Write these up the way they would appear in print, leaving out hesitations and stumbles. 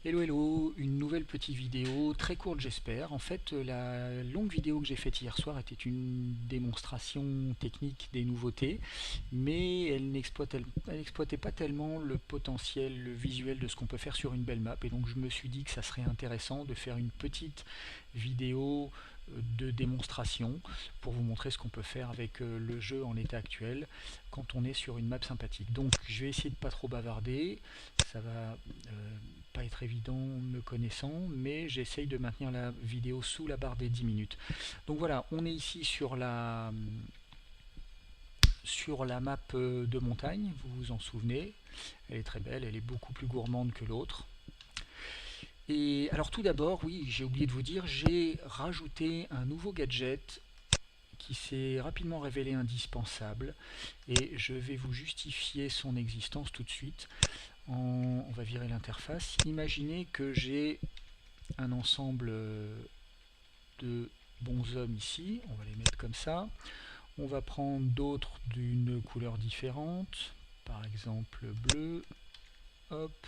Hello hello, une nouvelle petite vidéo, très courte j'espère. En fait, la longue vidéo que j'ai faite hier soir était une démonstration technique des nouveautés, mais elle n'exploitait pas tellement le potentiel, le visuel de ce qu'on peut faire sur une belle map. Et donc je me suis dit que ça serait intéressant de faire une petite vidéo de démonstration pour vous montrer ce qu'on peut faire avec le jeu en état actuel quand on est sur une map sympathique. Donc je vais essayer de pas trop bavarder, ça va pas être évident me connaissant, mais j'essaye de maintenir la vidéo sous la barre des 10 minutes. Donc voilà, on est ici sur la map de montagne, vous vous en souvenez, elle est très belle, elle est beaucoup plus gourmande que l'autre. Et alors tout d'abord, oui, j'ai oublié de vous dire, j'ai rajouté un nouveau gadget qui s'est rapidement révélé indispensable et je vais vous justifier son existence tout de suite. On va virer l'interface. Imaginez que j'ai un ensemble de bonshommes ici, on va les mettre comme ça. On va prendre d'autres d'une couleur différente, par exemple bleu, hop.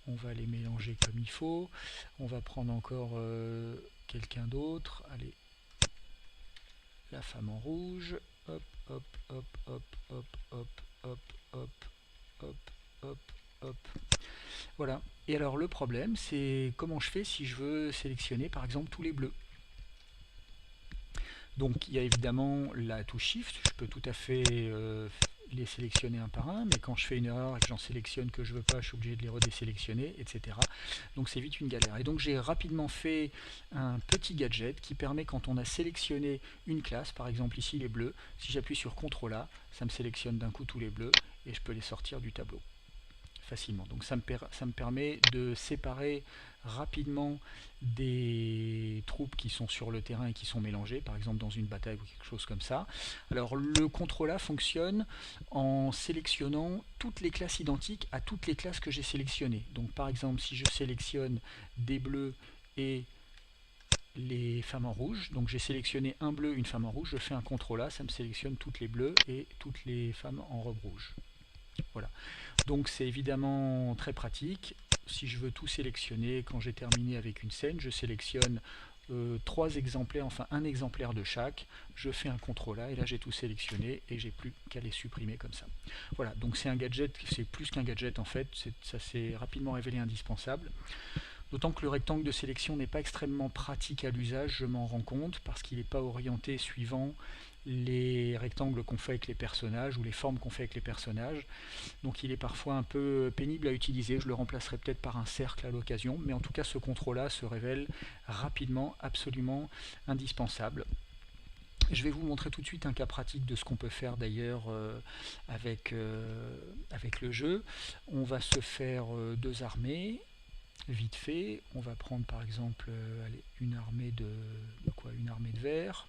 On va les mélanger comme il faut. On va prendre encore quelqu'un d'autre. Allez, la femme en rouge. Hop, hop, hop, hop, hop, hop, hop, hop, hop, hop, hop. Voilà. Et alors le problème, c'est comment je fais si je veux sélectionner par exemple tous les bleus. Donc il y a évidemment la touche Shift, je peux tout à fait les sélectionner un par un, mais quand je fais une erreur et que j'en sélectionne que je veux pas, je suis obligé de les redésélectionner, etc. Donc c'est vite une galère. Et donc j'ai rapidement fait un petit gadget qui permet, quand on a sélectionné une classe, par exemple ici les bleus, si j'appuie sur CTRL A, ça me sélectionne d'un coup tous les bleus et je peux les sortir du tableau facilement. Donc ça me permet de séparer rapidement des troupes qui sont sur le terrain et qui sont mélangées, par exemple dans une bataille ou quelque chose comme ça. Alors le CTRL A fonctionne en sélectionnant toutes les classes identiques à toutes les classes que j'ai sélectionnées. Donc par exemple si je sélectionne des bleus et les femmes en rouge, donc j'ai sélectionné un bleu, une femme en rouge, je fais un CTRL A, ça me sélectionne toutes les bleues et toutes les femmes en robe rouge. Voilà. Donc c'est évidemment très pratique. Si je veux tout sélectionner, quand j'ai terminé avec une scène, je sélectionne 3 exemplaires, enfin un exemplaire de chaque, je fais un CTRL A et là j'ai tout sélectionné et j'ai plus qu'à les supprimer comme ça. Voilà, donc c'est un gadget, c'est plus qu'un gadget en fait, ça s'est rapidement révélé indispensable. D'autant que le rectangle de sélection n'est pas extrêmement pratique à l'usage, je m'en rends compte, parce qu'il n'est pas orienté suivant les rectangles qu'on fait avec les personnages ou les formes qu'on fait avec les personnages. Donc il est parfois un peu pénible à utiliser, je le remplacerai peut-être par un cercle à l'occasion, mais en tout cas ce contrôle-là se révèle rapidement absolument indispensable. Je vais vous montrer tout de suite un cas pratique de ce qu'on peut faire d'ailleurs avec le jeu. On va se faire 2 armées, vite fait. On va prendre par exemple allez, une armée de quoi, une armée de verre.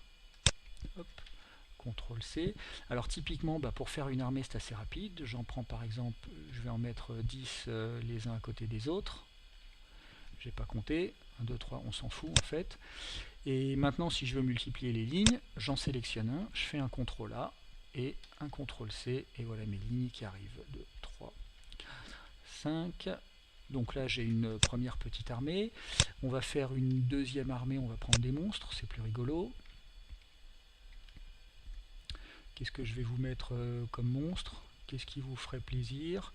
Hop. CTRL C. Alors typiquement pour faire une armée c'est assez rapide, j'en prends par exemple, je vais en mettre 10 les uns à côté des autres, j'ai pas compté, 1, 2, 3, on s'en fout en fait. Et maintenant si je veux multiplier les lignes, j'en sélectionne un, je fais un CTRL A et un CTRL C et voilà mes lignes qui arrivent, 2, 3, 5. Donc là j'ai une première petite armée, on va faire une deuxième armée, on va prendre des monstres, c'est plus rigolo. Qu'est-ce que je vais vous mettre comme monstre? Qu'est-ce qui vous ferait plaisir?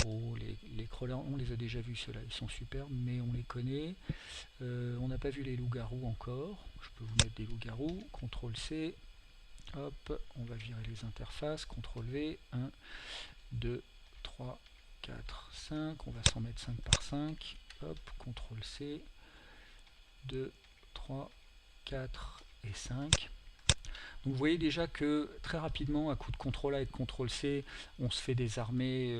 Oh, les crawlers, on les a déjà vus ceux-là, ils sont superbes, mais on les connaît. On n'a pas vu les loups-garous encore. Je peux vous mettre des loups-garous. CTRL C. Hop, on va virer les interfaces. CTRL V. 1, 2, 3, 4, 5. On va s'en mettre 5 par 5. Hop, CTRL C. 2, 3, 4 et 5. Donc vous voyez déjà que très rapidement, à coup de CTRL A et de CTRL C, on se fait des armées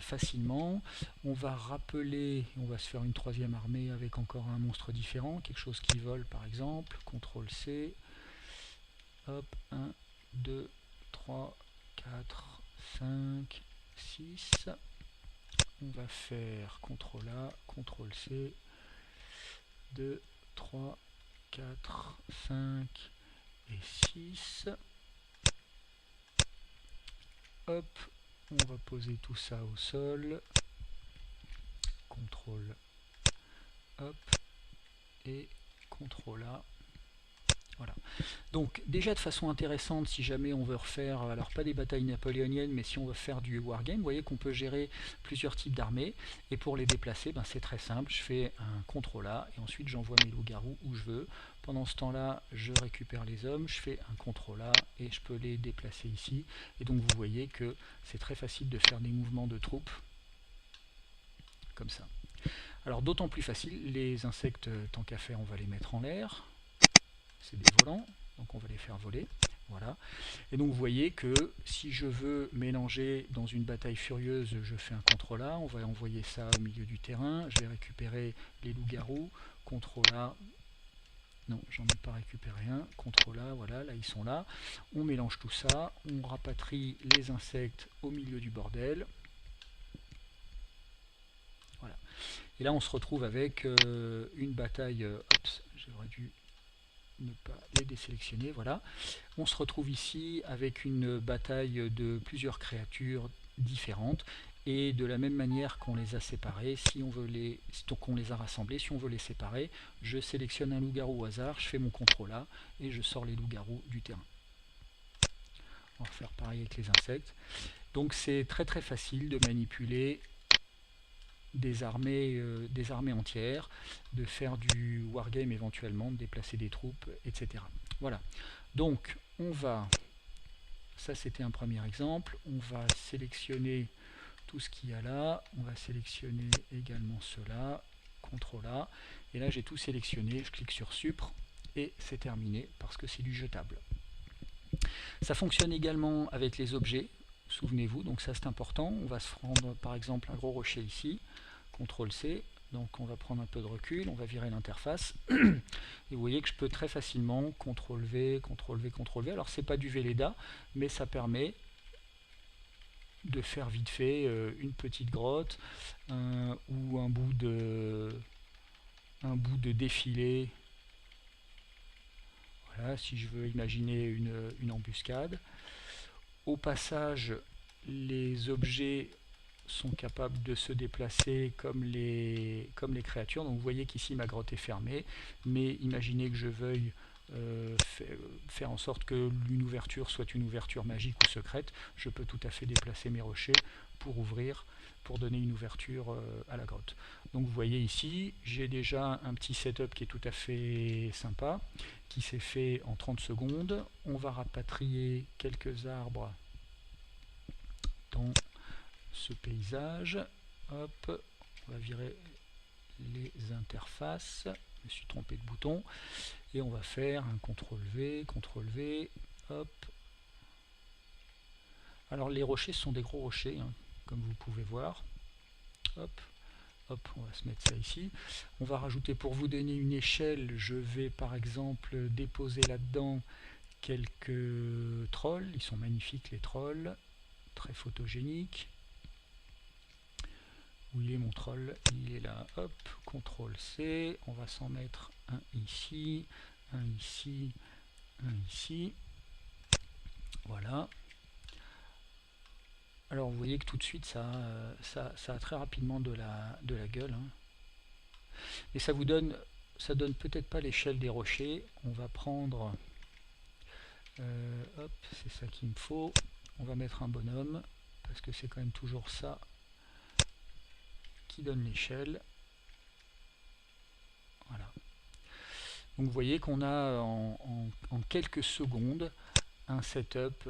facilement. On va rappeler, on va se faire une troisième armée avec encore un monstre différent, quelque chose qui vole par exemple. CTRL C. Hop, 1, 2, 3, 4, 5, 6. On va faire CTRL A, CTRL C. 2, 3, 4, 5 et 6. Hop, On va poser tout ça au sol. CTRL, hop, et CTRL A. Voilà. Donc déjà de façon intéressante, si jamais on veut refaire, alors pas des batailles napoléoniennes, mais si on veut faire du wargame, vous voyez qu'on peut gérer plusieurs types d'armées, et pour les déplacer, ben c'est très simple, je fais un CTRL A, et ensuite j'envoie mes loups-garous où je veux. Pendant ce temps-là, je récupère les hommes, je fais un CTRL A, et je peux les déplacer ici, et donc vous voyez que c'est très facile de faire des mouvements de troupes, comme ça. Alors d'autant plus facile, les insectes, tant qu'à faire, on va les mettre en l'air. C'est des volants, donc on va les faire voler. Voilà. Et donc vous voyez que si je veux mélanger dans une bataille furieuse, je fais un CTRL A, on va envoyer ça au milieu du terrain, je vais récupérer les loups-garous, CTRL A, non, j'en ai pas récupéré un, CTRL A, voilà, là ils sont là. On mélange tout ça, on rapatrie les insectes au milieu du bordel. Voilà. Et là on se retrouve avec une bataille, oups, j'aurais dû ne pas les désélectionner, voilà. On se retrouve ici avec une bataille de plusieurs créatures différentes, et de la même manière qu'on les a séparées, si on veut les, donc on les a rassemblés, si on veut les séparer, je sélectionne un loup-garou au hasard, je fais mon CTRL A et je sors les loups-garous du terrain. On va faire pareil avec les insectes. Donc c'est très très facile de manipuler des armées entières, de faire du wargame éventuellement, de déplacer des troupes, etc. Voilà. Donc on va, ça c'était un premier exemple, on va sélectionner tout ce qu'il y a là, on va sélectionner également cela, CTRL A, et là j'ai tout sélectionné, je clique sur Supre, et c'est terminé parce que c'est du jetable. Ça fonctionne également avec les objets, souvenez-vous, donc ça c'est important, on va se prendre par exemple un gros rocher ici, CTRL C, donc on va prendre un peu de recul, on va virer l'interface, et vous voyez que je peux très facilement CTRL V, CTRL V, CTRL V, alors c'est pas du Velleda, mais ça permet de faire vite fait une petite grotte, ou un bout de défilé. Voilà, si je veux imaginer une embuscade. Au passage, les objets sont capables de se déplacer comme les créatures. Donc vous voyez qu'ici ma grotte est fermée, mais imaginez que je veuille faire en sorte que une ouverture soit une ouverture magique ou secrète, je peux tout à fait déplacer mes rochers pour ouvrir, pour donner une ouverture à la grotte. Donc vous voyez ici, j'ai déjà un petit setup qui est tout à fait sympa, qui s'est fait en 30 secondes. On va rapatrier quelques arbres dans ce paysage. Hop, on va virer les interfaces. Je me suis trompé de bouton. Et on va faire un CTRL V, hop. Alors les rochers sont des gros rochers, hein, comme vous pouvez voir. Hop, hop, on va se mettre ça ici. On va rajouter, pour vous donner une échelle, je vais par exemple déposer là-dedans quelques trolls. Ils sont magnifiques les trolls, très photogéniques. Où il est mon troll? Il est là, hop, CTRL C, on va s'en mettre un ici, un ici, un ici. Voilà. Alors vous voyez que tout de suite ça a très rapidement de la gueule. Hein. Et ça donne peut-être pas l'échelle des rochers. On va prendre, hop, c'est ça qu'il me faut. On va mettre un bonhomme, parce que c'est quand même toujours ça qui donne l'échelle. Voilà. Donc vous voyez qu'on a en quelques secondes un setup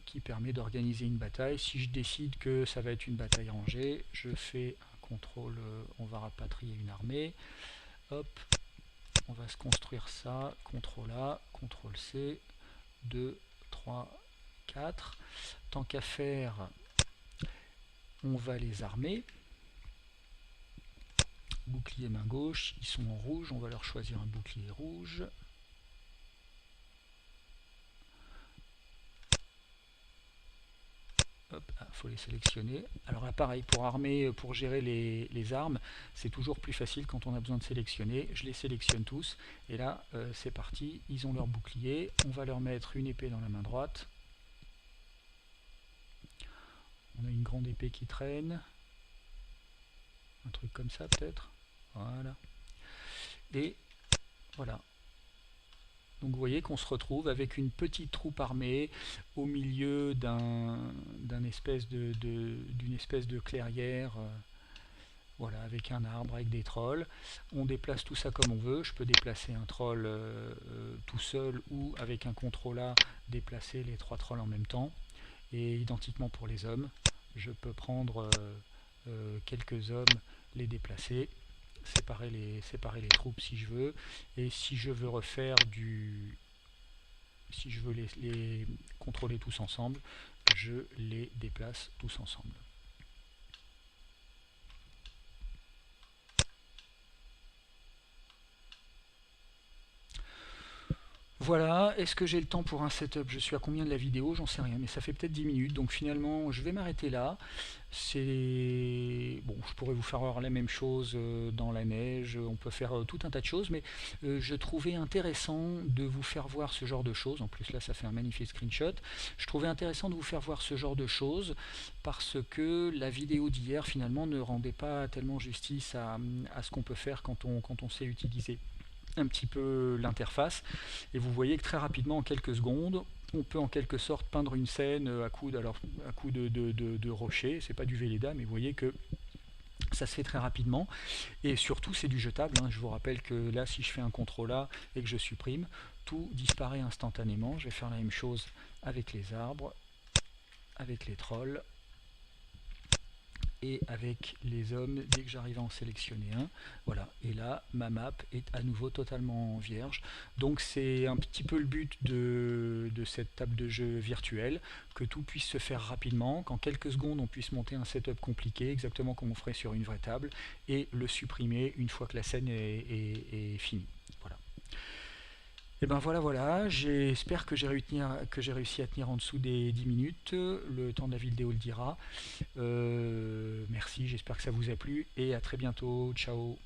qui permet d'organiser une bataille. Si je décide que ça va être une bataille rangée, je fais un contrôle, on va rapatrier une armée, hop, on va se construire ça, CTRL A, CTRL C, 2, 3, 4. Tant qu'à faire, on va les armer. Bouclier main gauche, ils sont en rouge, on va leur choisir un bouclier rouge. Hop, faut les sélectionner. Alors là pareil, pour armer, pour gérer les armes, c'est toujours plus facile quand on a besoin de sélectionner. Je les sélectionne tous, et là c'est parti, ils ont leur bouclier. On va leur mettre une épée dans la main droite. grande épée qui traîne. Un truc comme ça peut-être. Voilà. Et voilà. Donc vous voyez qu'on se retrouve avec une petite troupe armée au milieu d'une espèce de clairière, voilà, avec un arbre, avec des trolls. On déplace tout ça comme on veut. Je peux déplacer un troll tout seul ou avec un contrôle déplacer les 3 trolls en même temps. Et identiquement pour les hommes, je peux prendre quelques hommes, les déplacer, séparer les troupes si je veux, et si je veux refaire si je veux les contrôler tous ensemble, je les déplace tous ensemble. Voilà, est-ce que j'ai le temps pour un setup? Je suis à combien de la vidéo? J'en sais rien, mais ça fait peut-être 10 minutes, donc finalement je vais m'arrêter là. Bon, je pourrais vous faire voir la même chose dans la neige, on peut faire tout un tas de choses, mais je trouvais intéressant de vous faire voir ce genre de choses. En plus là ça fait un magnifique screenshot. Je trouvais intéressant de vous faire voir ce genre de choses parce que la vidéo d'hier finalement ne rendait pas tellement justice à ce qu'on peut faire quand on sait utiliser un petit peu l'interface, et vous voyez que très rapidement, en quelques secondes, on peut en quelque sorte peindre une scène à coup de rocher. C'est pas du Velleda, mais vous voyez que ça se fait très rapidement, et surtout c'est du jetable, hein. Je vous rappelle que là, si je fais un CTRL A et que je supprime, tout disparaît instantanément. Je vais faire la même chose avec les arbres, avec les trolls, et avec les hommes dès que j'arrive à en sélectionner un. Voilà, et là ma map est à nouveau totalement vierge. Donc c'est un petit peu le but de cette table de jeu virtuelle, que tout puisse se faire rapidement, qu'en quelques secondes on puisse monter un setup compliqué exactement comme on ferait sur une vraie table, et le supprimer une fois que la scène est finie. Voilà. Et ben voilà, j'espère que j'ai réussi à tenir en dessous des 10 minutes, le temps de la vidéo le dira. Merci, j'espère que ça vous a plu, et à très bientôt, ciao.